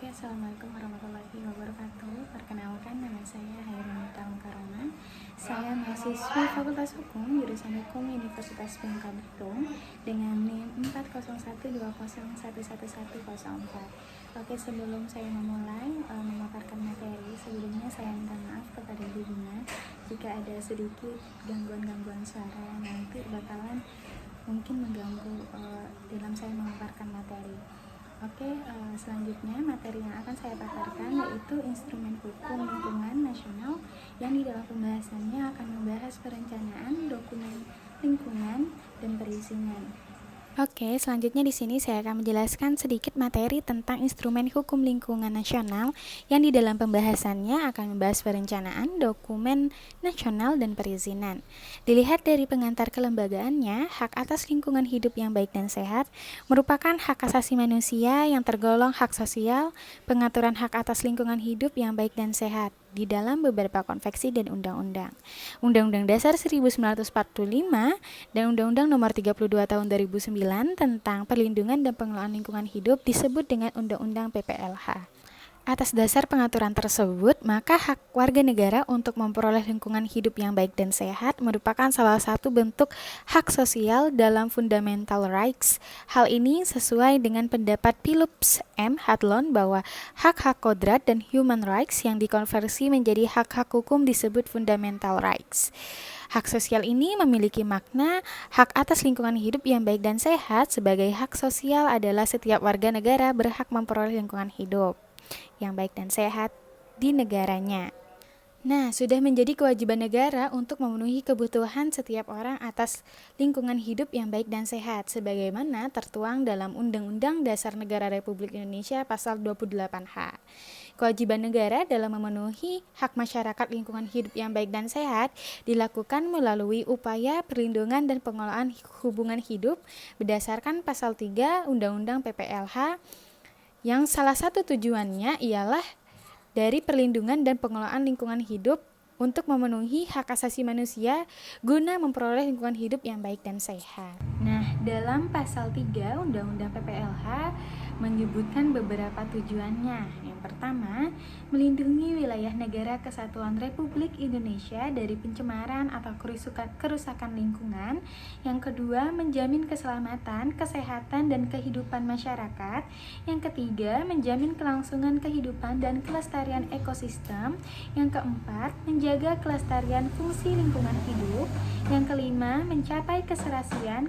Oke, Assalamualaikum warahmatullahi wabarakatuh. Perkenalkan, nama saya Hairunita Mukarona. Saya mahasiswi Fakultas Hukum, jurusan Hukum Universitas Bangka Belitung dengan NIM 40120111104. Oke, sebelum saya memulai memaparkan materi, sebelumnya saya minta maaf kepada Ibu Bina jika ada sedikit gangguan-gangguan suara yang nanti bakalan mungkin mengganggu dalam saya memaparkan materi. Oke, selanjutnya materi yang akan saya paparkan yaitu instrumen hukum lingkungan nasional yang di dalam pembahasannya akan membahas perencanaan, dokumen lingkungan, dan perizinan. Oke, selanjutnya di sini saya akan menjelaskan sedikit materi tentang instrumen hukum lingkungan nasional yang di dalam pembahasannya akan membahas perencanaan, dokumen nasional, dan perizinan. Dilihat dari pengantar kelembagaannya, hak atas lingkungan hidup yang baik dan sehat merupakan hak asasi manusia yang tergolong hak sosial, pengaturan hak atas lingkungan hidup yang baik dan sehat di dalam beberapa konvensi dan undang-undang. Undang-Undang Dasar 1945 dan Undang-Undang Nomor 32 Tahun 2009 tentang Perlindungan dan Pengelolaan Lingkungan Hidup disebut dengan Undang-Undang PPLH. Atas dasar pengaturan tersebut, maka hak warga negara untuk memperoleh lingkungan hidup yang baik dan sehat merupakan salah satu bentuk hak sosial dalam fundamental rights. Hal ini sesuai dengan pendapat Phillips M. Hadlon bahwa hak-hak kodrat dan human rights yang dikonversi menjadi hak-hak hukum disebut fundamental rights. Hak sosial ini memiliki makna hak atas lingkungan hidup yang baik dan sehat. Sebagai hak sosial adalah setiap warga negara berhak memperoleh lingkungan hidup yang baik dan sehat di negaranya. Nah, sudah menjadi kewajiban negara untuk memenuhi kebutuhan setiap orang atas lingkungan hidup yang baik dan sehat, sebagaimana tertuang dalam Undang-Undang Dasar Negara Republik Indonesia Pasal 28H. Kewajiban negara dalam memenuhi hak masyarakat lingkungan hidup yang baik dan sehat dilakukan melalui upaya perlindungan dan pengelolaan hubungan hidup berdasarkan Pasal 3 Undang-Undang PPLH, yang salah satu tujuannya ialah dari perlindungan dan pengelolaan lingkungan hidup untuk memenuhi hak asasi manusia guna memperoleh lingkungan hidup yang baik dan sehat. Nah, dalam pasal 3 Undang-Undang PPLH menyebutkan beberapa tujuannya. Yang pertama, melindungi wilayah negara kesatuan Republik Indonesia dari pencemaran atau kerusakan lingkungan. Yang kedua, menjamin keselamatan, kesehatan, dan kehidupan masyarakat. Yang ketiga, menjamin kelangsungan kehidupan dan kelestarian ekosistem. Yang keempat, menjaga kelestarian fungsi lingkungan hidup. Yang kelima, mencapai keselarasan,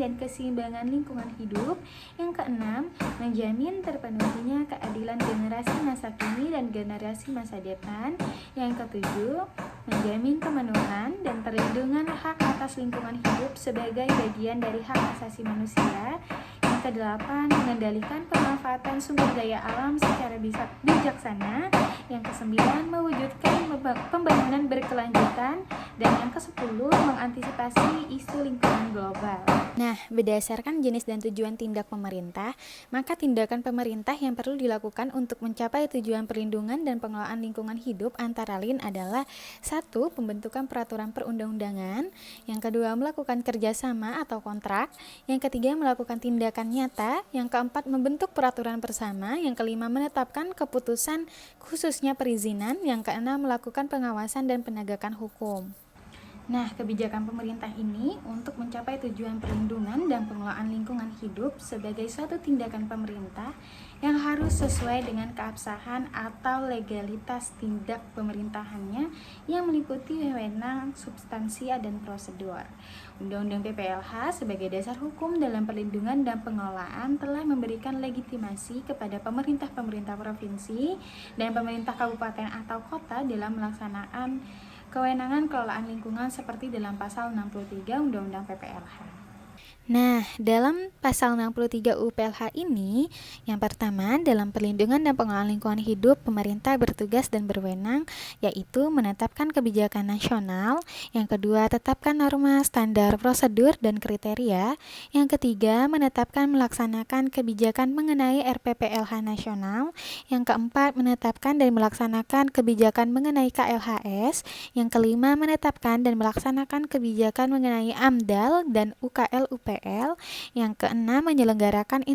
dan keseimbangan lingkungan hidup. Yang keenam, menjamin terpenuhinya keadilan generasi masa kini dan generasi masa depan. Yang ketujuh, menjamin pemenuhan dan perlindungan hak atas lingkungan hidup sebagai bagian dari hak asasi manusia. Yang kedelapan, mengendalikan pemanfaatan sumber daya alam secara bijaksana. Yang kesembilan, mewujudkan pembangunan berkelanjutan. Dan yang kesepuluh, mengantisipasi isu lingkungan global. Nah, berdasarkan jenis dan tujuan tindak pemerintah, maka tindakan pemerintah yang perlu dilakukan untuk mencapai tujuan perlindungan dan pengelolaan lingkungan hidup antara lain adalah: 1. Pembentukan peraturan perundang-undangan. Yang kedua, melakukan kerjasama atau kontrak. Yang ketiga, melakukan tindakan nyata. Yang keempat, membentuk peraturan bersama. Yang kelima, menetapkan keputusan khususnya perizinan. Yang keenam, melakukan pengawasan dan penegakan hukum. Nah, kebijakan pemerintah ini untuk mencapai tujuan perlindungan dan pengelolaan lingkungan hidup sebagai suatu tindakan pemerintah yang harus sesuai dengan keabsahan atau legalitas tindak pemerintahannya yang meliputi wewenang, substansi, dan prosedur. Undang-Undang PPLH sebagai dasar hukum dalam perlindungan dan pengelolaan telah memberikan legitimasi kepada pemerintah-pemerintah provinsi dan pemerintah kabupaten atau kota dalam melaksanakan kewenangan kelolaan lingkungan seperti dalam pasal 63 Undang-Undang PPLH. Nah, dalam pasal 63 UPLH ini, yang pertama, dalam perlindungan dan pengelolaan lingkungan hidup, pemerintah bertugas dan berwenang, yaitu menetapkan kebijakan nasional. Yang kedua, tetapkan norma, standar, prosedur, dan kriteria. Yang ketiga, menetapkan melaksanakan kebijakan mengenai RPPLH nasional. Yang keempat, menetapkan dan melaksanakan kebijakan mengenai KLHS. Yang kelima, menetapkan dan melaksanakan kebijakan mengenai AMDAL dan UKL UPL. Yang keenam, menyelenggarakan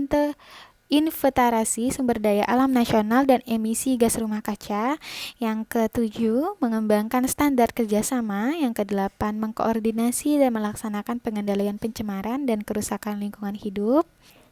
inventarisasi sumber daya alam nasional dan emisi gas rumah kaca. Yang ketujuh, mengembangkan standar kerjasama. Yang kedelapan, mengkoordinasi dan melaksanakan pengendalian pencemaran dan kerusakan lingkungan hidup.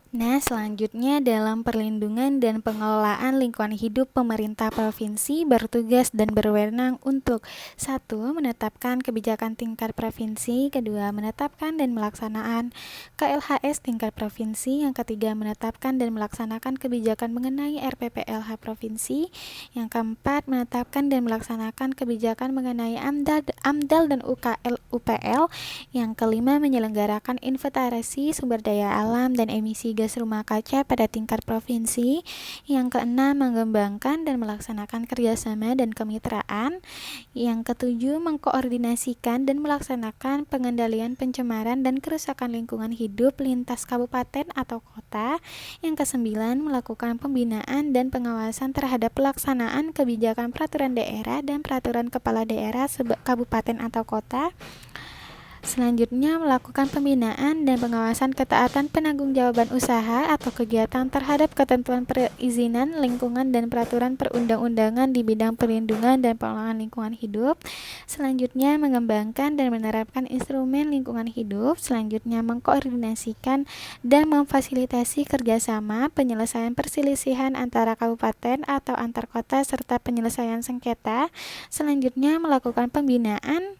Nah, selanjutnya dalam perlindungan dan pengelolaan lingkungan hidup, pemerintah provinsi bertugas dan berwenang untuk 1. Menetapkan kebijakan tingkat provinsi, kedua, menetapkan dan melaksanakan KLHS tingkat provinsi, yang ketiga, menetapkan dan melaksanakan kebijakan mengenai RPPLH provinsi, yang keempat, menetapkan dan melaksanakan kebijakan mengenai AMDAL dan UPL, yang kelima, menyelenggarakan inventarisasi sumber daya alam dan emisi gas rumah kaca pada tingkat provinsi. Yang keenam, mengembangkan dan melaksanakan kerjasama dan kemitraan. Yang ketujuh, mengkoordinasikan dan melaksanakan pengendalian pencemaran dan kerusakan lingkungan hidup lintas kabupaten atau kota. Yang kesembilan, melakukan pembinaan dan pengawasan terhadap pelaksanaan kebijakan peraturan daerah dan peraturan kepala daerah kabupaten atau kota. Selanjutnya, melakukan pembinaan dan pengawasan ketaatan penanggung-jawaban usaha atau kegiatan terhadap ketentuan perizinan lingkungan dan peraturan perundang-undangan di bidang perlindungan dan pengelolaan lingkungan hidup. Selanjutnya, mengembangkan dan menerapkan instrumen lingkungan hidup. Selanjutnya, mengkoordinasikan dan memfasilitasi kerjasama penyelesaian perselisihan antara kabupaten atau antar kota serta penyelesaian sengketa. Selanjutnya, melakukan pembinaan,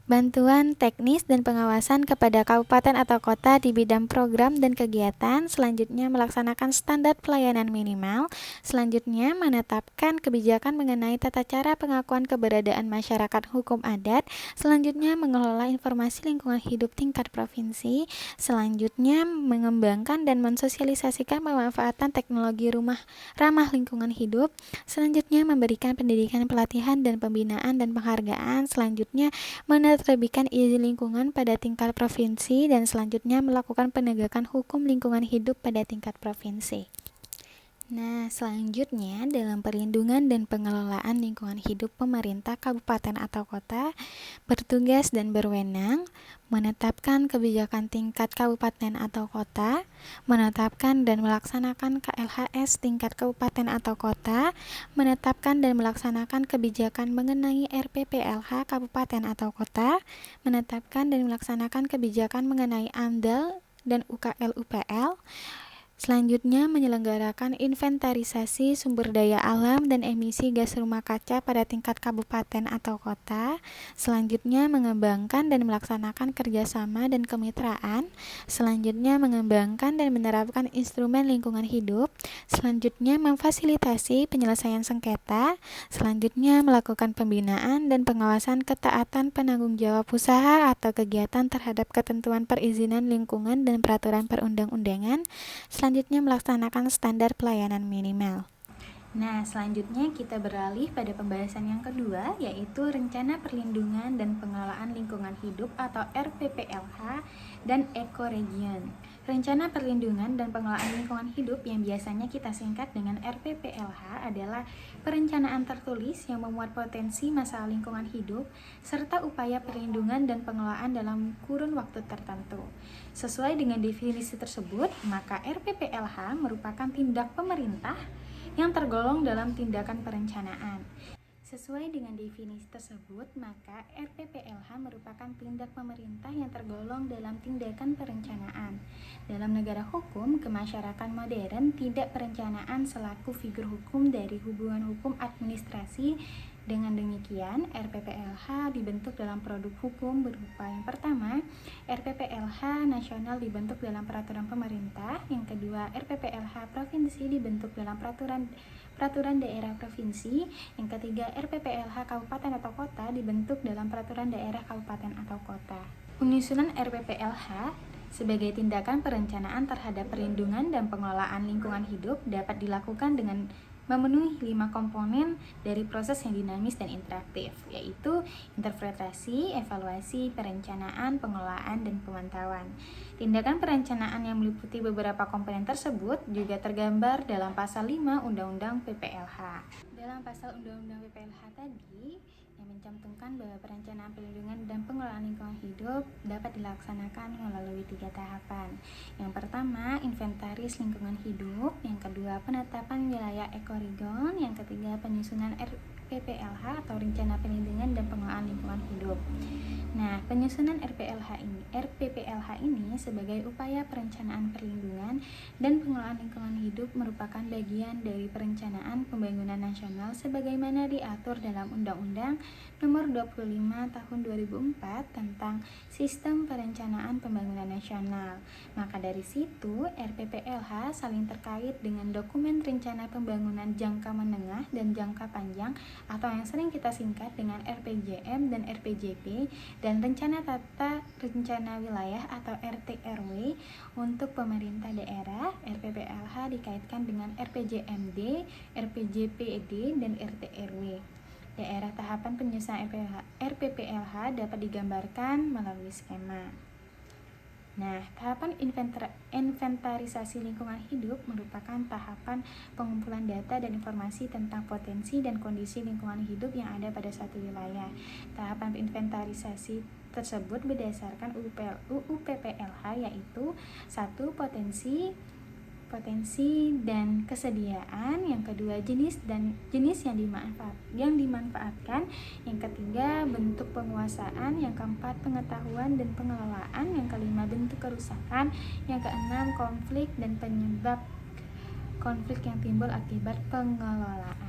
bantuan teknis dan pengawasan kepada kabupaten atau kota di bidang program dan kegiatan. Selanjutnya, melaksanakan standar pelayanan minimal. Selanjutnya, menetapkan kebijakan mengenai tata cara pengakuan keberadaan masyarakat hukum adat. Selanjutnya, mengelola informasi lingkungan hidup tingkat provinsi. Selanjutnya, mengembangkan dan mensosialisasikan pemanfaatan teknologi ramah lingkungan hidup. Selanjutnya, memberikan pendidikan, pelatihan, dan pembinaan dan penghargaan. Selanjutnya, menerbitkan izin lingkungan pada tingkat provinsi, dan selanjutnya melakukan penegakan hukum lingkungan hidup pada tingkat provinsi. Nah, selanjutnya dalam perlindungan dan pengelolaan lingkungan hidup, pemerintah kabupaten atau kota bertugas dan berwenang menetapkan kebijakan tingkat kabupaten atau kota, menetapkan dan melaksanakan KLHS tingkat kabupaten atau kota, menetapkan dan melaksanakan kebijakan mengenai RPPLH kabupaten atau kota, menetapkan dan melaksanakan kebijakan mengenai AMDAL dan UPL. Selanjutnya, menyelenggarakan inventarisasi sumber daya alam dan emisi gas rumah kaca pada tingkat kabupaten atau kota. Selanjutnya, mengembangkan dan melaksanakan kerjasama dan kemitraan. Selanjutnya, mengembangkan dan menerapkan instrumen lingkungan hidup. Selanjutnya, memfasilitasi penyelesaian sengketa. Selanjutnya, melakukan pembinaan dan pengawasan ketaatan penanggung jawab usaha atau kegiatan terhadap ketentuan perizinan lingkungan dan peraturan perundang-undangan. Selanjutnya, melaksanakan standar pelayanan minimal. Nah, selanjutnya kita beralih pada pembahasan yang kedua, yaitu Rencana Perlindungan dan Pengelolaan Lingkungan Hidup atau RPPLH dan Ekoregion. Rencana Perlindungan dan Pengelolaan Lingkungan Hidup yang biasanya kita singkat dengan RPPLH adalah perencanaan tertulis yang memuat potensi masalah lingkungan hidup serta upaya perlindungan dan pengelolaan dalam kurun waktu tertentu. Sesuai dengan definisi tersebut, maka RPPLH merupakan tindak pemerintah yang tergolong dalam tindakan perencanaan. Sesuai dengan definisi tersebut, maka RPPLH merupakan tindak pemerintah yang tergolong dalam tindakan perencanaan. Dalam negara hukum, kemasyarakatan modern, tidak perencanaan selaku figur hukum dari hubungan hukum administrasi. Dengan demikian, RPPLH dibentuk dalam produk hukum berupa yang pertama, RPPLH nasional dibentuk dalam peraturan pemerintah. Yang kedua, RPPLH provinsi dibentuk dalam peraturan daerah provinsi. Yang ketiga, RPPLH kabupaten atau kota dibentuk dalam peraturan daerah kabupaten atau kota. Penyusunan RPPLH sebagai tindakan perencanaan terhadap perlindungan dan pengelolaan lingkungan hidup dapat dilakukan dengan memenuhi 5 komponen dari proses yang dinamis dan interaktif, yaitu interpretasi, evaluasi, perencanaan, pengelolaan, dan pemantauan. Tindakan perencanaan yang meliputi beberapa komponen tersebut juga tergambar dalam pasal 5 Undang-Undang PPLH. Dalam pasal Undang-Undang PPLH tadi, yang mencantumkan bahwa perencanaan perlindungan dan pengelolaan lingkungan hidup dapat dilaksanakan melalui 3 tahapan. Yang pertama, inventaris lingkungan hidup. Yang kedua, penetapan wilayah ekoregion. Yang ketiga, penyusunan RPPLH atau Rencana Perlindungan dan Pengelolaan Lingkungan Hidup. Nah, penyusunan RPPLH ini sebagai upaya perencanaan perlindungan dan pengelolaan lingkungan hidup merupakan bagian dari perencanaan pembangunan nasional sebagaimana diatur dalam Undang-Undang Nomor 25 Tahun 2004 tentang Sistem Perencanaan Pembangunan Nasional. Maka dari situ, RPPLH saling terkait dengan dokumen rencana pembangunan jangka menengah dan jangka panjang atau yang sering kita singkat dengan RPJM dan RPJP, dan rencana tata rencana wilayah atau RTRW untuk pemerintah daerah. RPPLH dikaitkan dengan RPJMD, RPJPD, dan RTRW. Daerah tahapan penyusunan RPPLH dapat digambarkan melalui skema. Nah, tahapan inventarisasi lingkungan hidup merupakan tahapan pengumpulan data dan informasi tentang potensi dan kondisi lingkungan hidup yang ada pada suatu wilayah. Tahapan inventarisasi tersebut berdasarkan UU PPLH, yaitu 1. Potensi dan kesediaan, yang kedua jenis yang dimanfaatkan, yang ketiga bentuk penguasaan, yang keempat pengetahuan dan pengelolaan, yang kelima bentuk kerusakan, yang keenam konflik dan penyebab konflik yang timbul akibat pengelolaan.